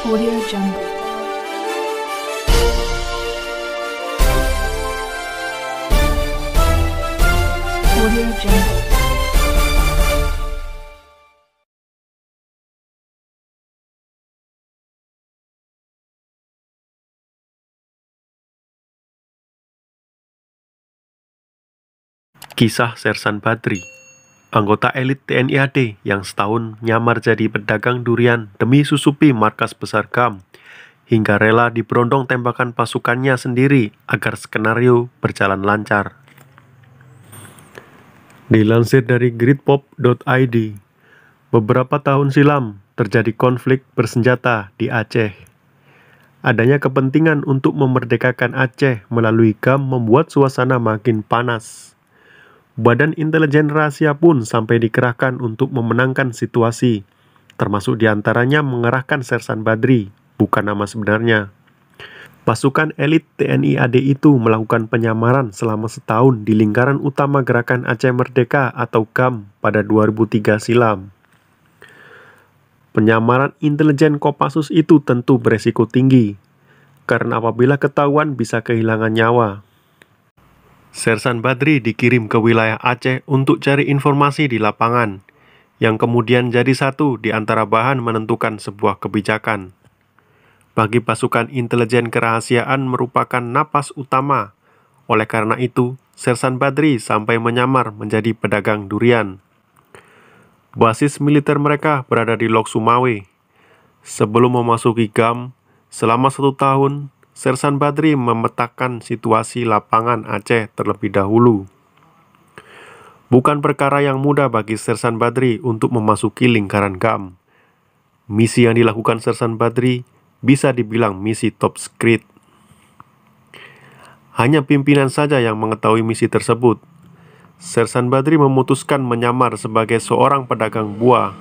Audio Jungle. Audio Jungle. Kisah Sersan Badri, anggota elit TNI AD yang setahun nyamar jadi pedagang durian demi susupi markas besar GAM, hingga rela diberondong tembakan pasukannya sendiri agar skenario berjalan lancar. Dilansir dari gridpop.id, beberapa tahun silam terjadi konflik bersenjata di Aceh. Adanya kepentingan untuk memerdekakan Aceh melalui GAM membuat suasana makin panas. Badan Intelijen Rahasia pun sampai dikerahkan untuk memenangkan situasi, termasuk diantaranya mengerahkan Sersan Badri, bukan nama sebenarnya. Pasukan elit TNI AD itu melakukan penyamaran selama setahun di lingkaran utama Gerakan Aceh Merdeka atau GAM pada 2003 silam. Penyamaran intelijen Kopassus itu tentu beresiko tinggi, karena apabila ketahuan bisa kehilangan nyawa. Sersan Badri dikirim ke wilayah Aceh untuk cari informasi di lapangan, yang kemudian jadi satu di antara bahan menentukan sebuah kebijakan. Bagi pasukan intelijen kerahasiaan merupakan napas utama. Oleh karena itu, Sersan Badri sampai menyamar menjadi pedagang durian. Basis militer mereka berada di Lok Sumawe. Sebelum memasuki GAM, selama 1 tahun, Sersan Badri memetakan situasi lapangan Aceh terlebih dahulu. Bukan perkara yang mudah bagi Sersan Badri untuk memasuki lingkaran GAM. Misi yang dilakukan Sersan Badri bisa dibilang misi top secret. Hanya pimpinan saja yang mengetahui misi tersebut. Sersan Badri memutuskan menyamar sebagai seorang pedagang buah.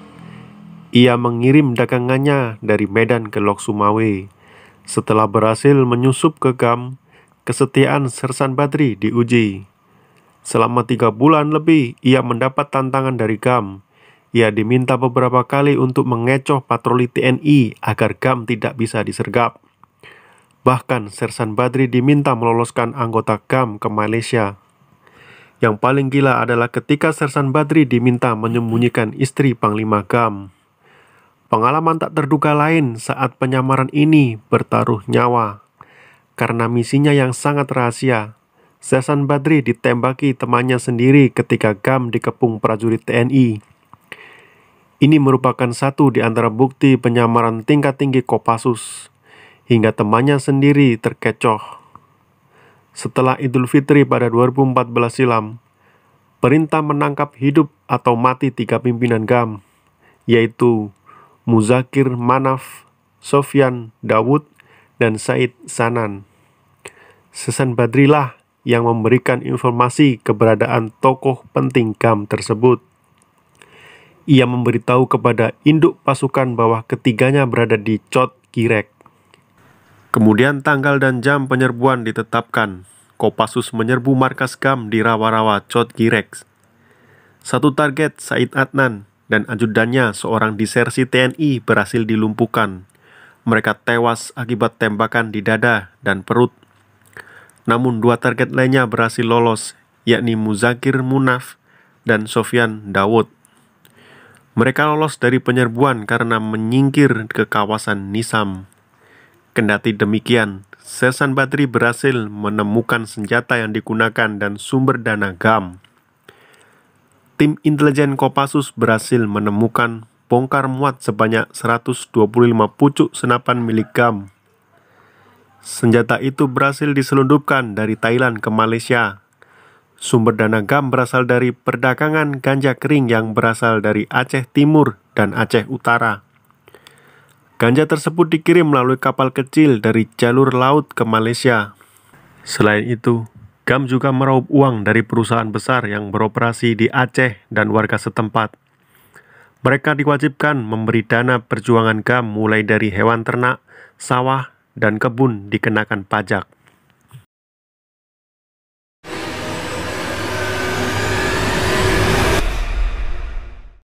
Ia mengirim dagangannya dari Medan ke Lok Sumawe. Setelah berhasil menyusup ke GAM, kesetiaan Sersan Badri diuji. Selama 3 bulan lebih, ia mendapat tantangan dari GAM. Ia diminta beberapa kali untuk mengecoh patroli TNI agar GAM tidak bisa disergap. Bahkan Sersan Badri diminta meloloskan anggota GAM ke Malaysia. Yang paling gila adalah ketika Sersan Badri diminta menyembunyikan istri Panglima GAM. Pengalaman tak terduga lain saat penyamaran ini bertaruh nyawa. Karena misinya yang sangat rahasia, Sersan Badri ditembaki temannya sendiri ketika GAM dikepung prajurit TNI. Ini merupakan satu di antara bukti penyamaran tingkat tinggi Kopassus, hingga temannya sendiri terkecoh. Setelah Idul Fitri pada 2014 silam, perintah menangkap hidup atau mati 3 pimpinan GAM, yaitu Muzakir Manaf, Sofyan Dawud, dan Said Sanan. Sersan Badri lah yang memberikan informasi keberadaan tokoh penting GAM tersebut. Ia memberitahu kepada induk pasukan bahwa ketiganya berada di Chot Girek. Kemudian tanggal dan jam penyerbuan ditetapkan. Kopassus menyerbu markas GAM di rawa-rawa Chot Girek. Satu target, Said Adnan, dan ajudannya seorang disersi TNI berhasil dilumpuhkan. Mereka tewas akibat tembakan di dada dan perut. Namun 2 target lainnya berhasil lolos, yakni Muzakir Munaf dan Sofyan Dawud. Mereka lolos dari penyerbuan karena menyingkir ke kawasan Nisam. Kendati demikian, Sersan Badri berhasil menemukan senjata yang digunakan dan sumber dana GAM. Tim intelijen Kopassus berhasil menemukan bongkar muat sebanyak 125 pucuk senapan milik GAM. Senjata itu berhasil diselundupkan dari Thailand ke Malaysia. Sumber dana GAM berasal dari perdagangan ganja kering yang berasal dari Aceh Timur dan Aceh Utara. Ganja tersebut dikirim melalui kapal kecil dari jalur laut ke Malaysia. Selain itu, GAM juga meraup uang dari perusahaan besar yang beroperasi di Aceh dan warga setempat. Mereka diwajibkan memberi dana perjuangan GAM mulai dari hewan ternak, sawah, dan kebun dikenakan pajak.